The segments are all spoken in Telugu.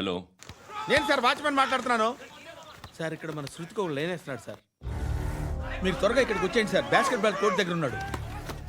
హలో, నేను సార్ వాచ్మెన్ మాట్లాడుతున్నాను. సార్ ఇక్కడ మన శృతికో లేనేస్తున్నాడు సార్. మీరు త్వరగా ఇక్కడికి వచ్చేయండి సార్. బాస్కెట్ బాల్ కోర్ట్ దగ్గర ఉన్నాడు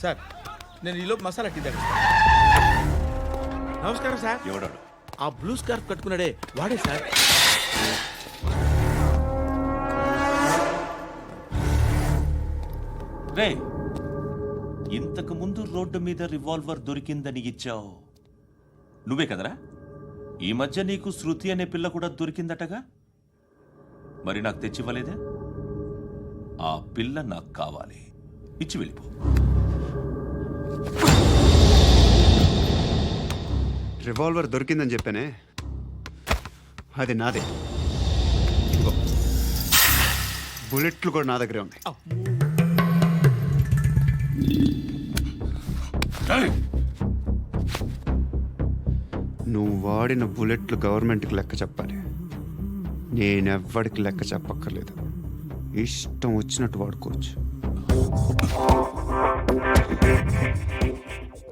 సార్. నేను ఈలోపు మసాలా టీ దగ్గర. నమస్కారం సార్. ఎవడాడు? ఆ బ్లూ స్కార్ఫ్ కట్టుకున్నాడే వాడే సార్. రే, ఇంతకు ముందు రోడ్డు మీద రివాల్వర్ దొరికిందని ఇచ్చావు నువ్వే కదరా? ఈ మధ్య నీకు శృతి అనే పిల్ల కూడా దొరికిందటగా, మరి నాకు తెచ్చివ్వలేదే? ఆ పిల్ల నాకు కావాలి, ఇచ్చి వెళ్ళిపో. రివాల్వర్ దొరికిందని చెప్పానే, అది నాదే. బుల్లెట్లు కూడా నా దగ్గరే ఉన్నాయి. నువ్వు వాడిన బుల్లెట్లు గవర్నమెంట్కి లెక్క చెప్పాలి. నేనెవ్వడికి లెక్క చెప్పక్కర్లేదు. ఇష్టం వచ్చినట్టు వాడుకోవచ్చు.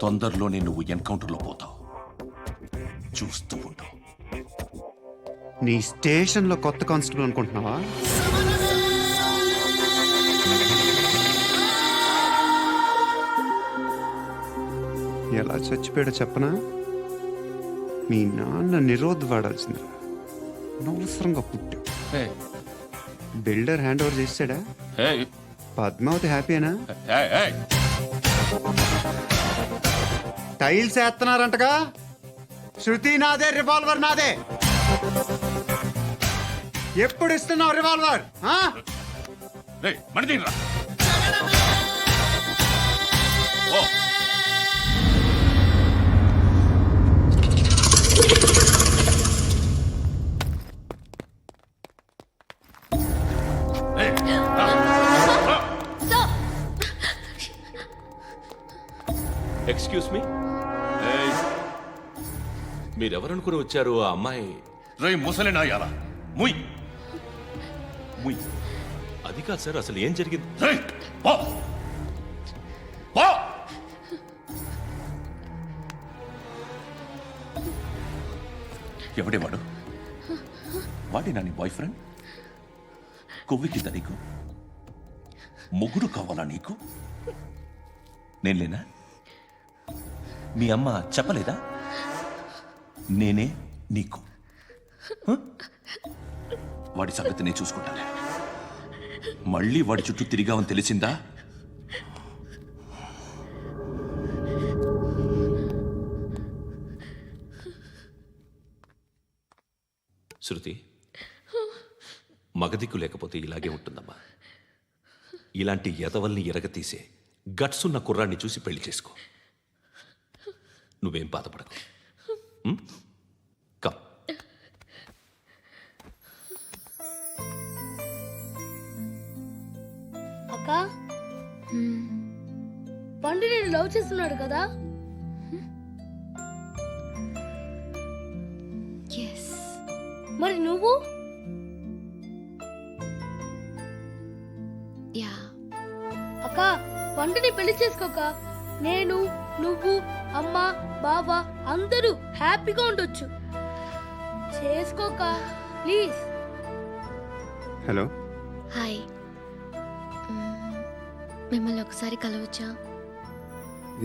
తొందరలోనే నువ్వు ఎన్కౌంటర్లో పోతావు, చూస్తూ ఉంటావు. నీ స్టేషన్లో కొత్త కానిస్టేబుల్ అనుకుంటున్నావా? ఎలా చచ్చిపోయాడో చెప్పనా? మీ నాన్న నిరోధ్ వాడాల్సింది. అనవసరంగా పుట్టావు. బిల్డర్ హ్యాండ్ ఓవర్ చేసాడా? పద్మావతి హ్యాపీనా? టైల్స్ వేస్తున్నారంటగా. శృతి నాదే, రివాల్వర్ నాదే. ఎప్పుడు ఇస్తున్నావు రివాల్వర్? ఎక్స్క్యూజ్ మీ, మీరెవరనుకుని వచ్చారు? ఆ అమ్మాయి రే ముసలి నాయాల, ముయ్ ముయ్. అది కాదు సార్, అసలు ఏం జరిగింది? రేయ్, పో. పో. ఎవడే వాడు? వాడేనా నీ బాయ్ ఫ్రెండ్? కొవ్వికిద్దా నీకు? మొగుడు కావాలా నీకు? నేను లేనా? మీ అమ్మ చెప్పలేదా నేనే నీకు? వాడి సంగతి నేను చూసుకుంటానే. మళ్ళీ వాడి చుట్టూ తిరిగావని తెలిసిందా? శృతి, మగదిక్కు లేకపోతే ఇలాగే ఉంటుందమ్మా. ఇలాంటి ఎదవల్ని ఎరగతీసే గట్స్ ఉన్న కుర్రాన్ని చూసి పెళ్లి చేసుకో. నువ్వేం బాధపడకు. కమ్. అక్క, పండు నేను లవ్ చేస్తున్నాడు కదా? మరి నువ్వు? అక్క, పండుని పెళ్లి చేసుకోక నేను, నువ్వు, అమ్మ, బావ అందరూ హ్యాపీగా ఉండొచ్చు. చేసుకోక ప్లీజ్. హలో. హాయ్. మిమ్మల్ని ఒకసారి కలవచ్చా?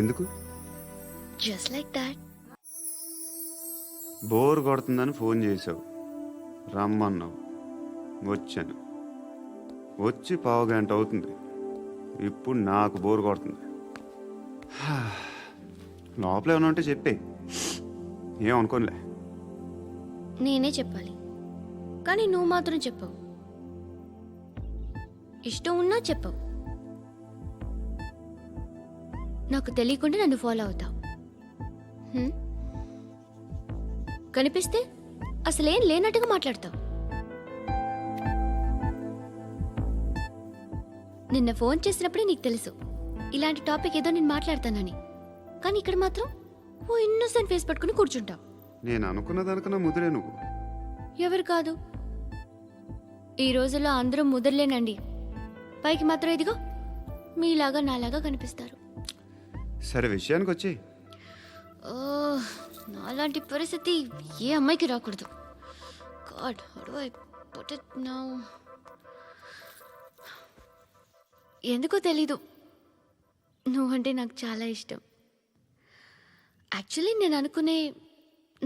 ఎందుకు? Just like that. బోర్ కొడుతుందని ఫోన్ చేసావు, రమ్మన్నావు, వచ్చాను. వచ్చి పావుగంట అవుతుంది. ఇప్పుడు నాకు బోర్ కొడుతుంది. లోపల ఏమన్నా ఉంటే చెప్పే, ఏమనుకోనిలే. నేనే చెప్పాలి, కానీ నువ్వు మాత్రం చెప్పవు. ఇష్టం ఉన్నా చెప్పవు. నాకు తెలియకుండా నన్ను ఫాలో అవుతావు. కనిపిస్తే అసలేం లేనట్టుగా మాట్లాడతావు. నిన్న ఫోన్ చేసినప్పుడే నీకు తెలుసు ఇలాంటి టాపిక్ ఏదో నేను మాట్లాడతానని. కానీ ఇక్కడ మాత్రం ఓ ఇన్నోసెంట్ ఫేస్ పట్టుకుని కూర్చుంటావు. నేను అనుకున్న దానికన్నా ముదిరే నువ్వు. ఎవరు కాదు, ఈ రోజుల్లో అందరూ ముదరలేనండి. పైకి మాత్రం ఇదిగో మీలాగా నాలాగా కనిపిస్తారు. సరే విషయానికి వచ్చి. నాలాంటి పరిస్థితి ఏ అమ్మాయికి రాకూడదు. God, how do I put it now? ఎందుకో తెలీదు, నువ్వంటే నాకు చాలా ఇష్టం. యాక్చువల్లీ నేను అనుకునే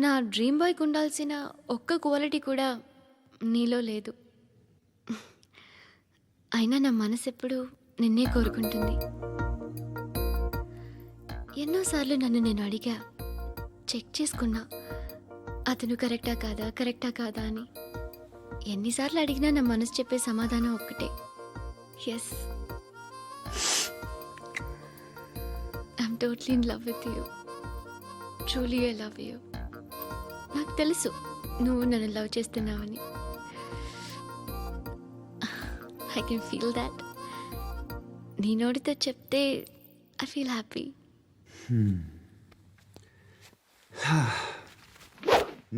నా డ్రీమ్ బాయ్కి ఉండాల్సిన ఒక్క క్వాలిటీ కూడా నీలో లేదు. అయినా నా మనసు ఎప్పుడు నిన్నే కోరుకుంటుంది. ఎన్నోసార్లు నన్ను నేను అడిగా, చెక్ చేసుకున్నా అతను కరెక్టా కాదా అని. ఎన్నిసార్లు అడిగినా నా మనసు చెప్పే సమాధానం ఒక్కటే, yes, I'm totally in love with you. Truly I love you. నాకు తెలుసు నువ్వు నన్ను లవ్ చేస్తున్నావని. I can feel that. నీ నోటితో చెప్తే ఐ ఫీల్ హ్యాపీ.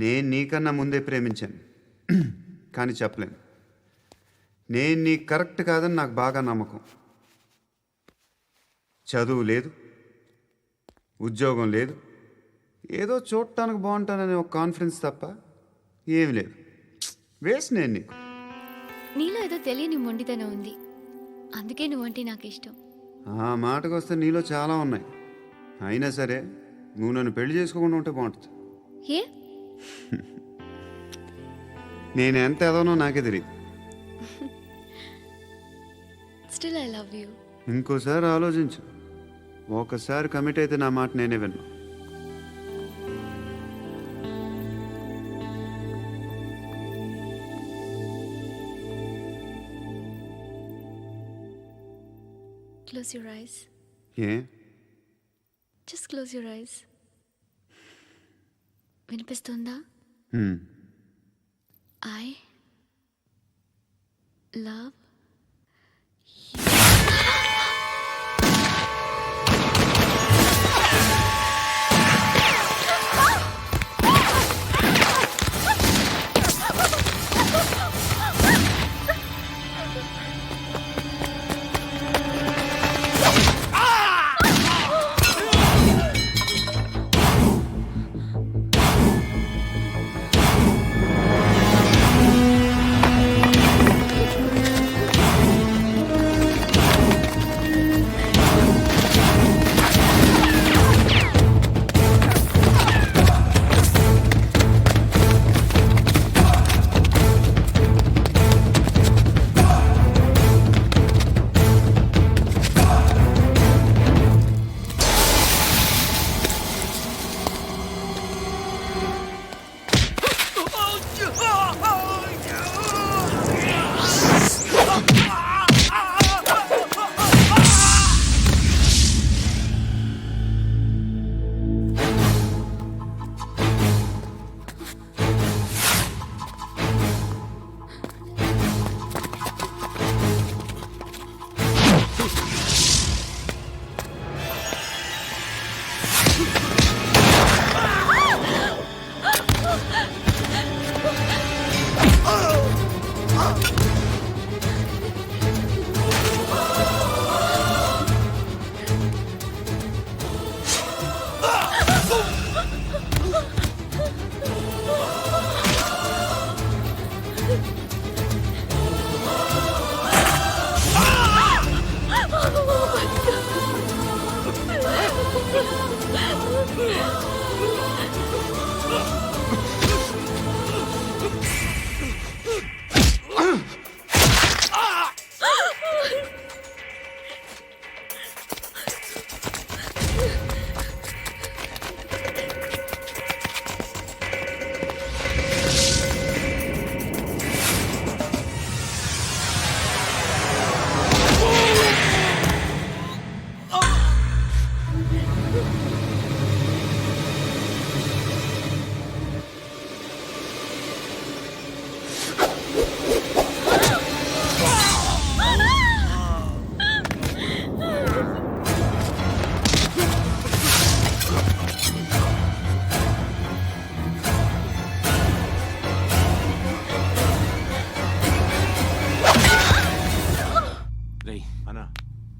నేను నీకన్నా ముందే ప్రేమించాను, కానీ చెప్పలేను. నేను నీకు కరెక్ట్ కాదని నాకు బాగా నమ్మకం. చదువు లేదు, ఉద్యోగం లేదు, ఏదో చూడటానికి బాగుంటాననే ఒక కాన్ఫిడెన్స్ తప్ప ఏమి లేదు. వేస్ట్ నేను నీకు. నీలో ఏదో తెలియని మొండితనం ఉంది, అందుకే నువ్వంటే నాకు ఇష్టం. ఆ మాటకు వస్తే నీలో చాలా ఉన్నాయి. అయినా సరే నువ్వు నన్ను పెళ్లి చేసుకోకుండా ఉంటే బాగుంటుంది. ఏ? నేను ఎంత ఎదవనో నాకే తెలియదు. Still I love you. ఇంకోసారి ఆలోచించు. ఒకసారి కమిట్ అయితే నా మాట నేనే విన్నా. Close your eyes. A Just close your eyes. వినిపిస్తుందా? I love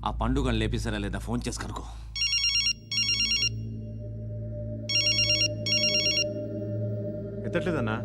ఆ పండుగను లేపేసారా లేదా ఫోన్ చేసి కనుకో. ఎత్తట్లేదన్నా.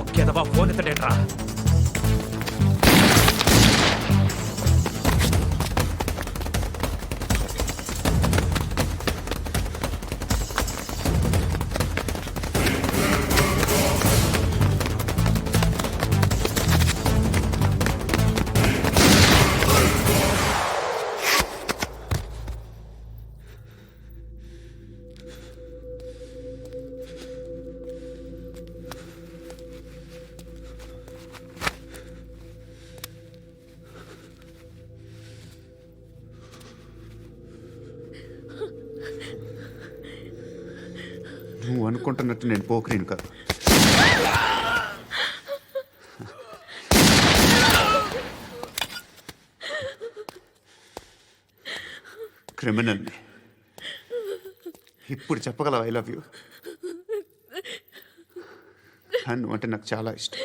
ఒకేదవా ఫోన్ ఎత్తడేట్రా నువ్వు అనుకుంటున్నట్టు నేను పోకరీని కాదు. క్రిమినల్ని. ఇప్పుడు చెప్పగలవు ఐ లవ్ యూ. నువ్వు అంటే నాకు చాలా ఇష్టం.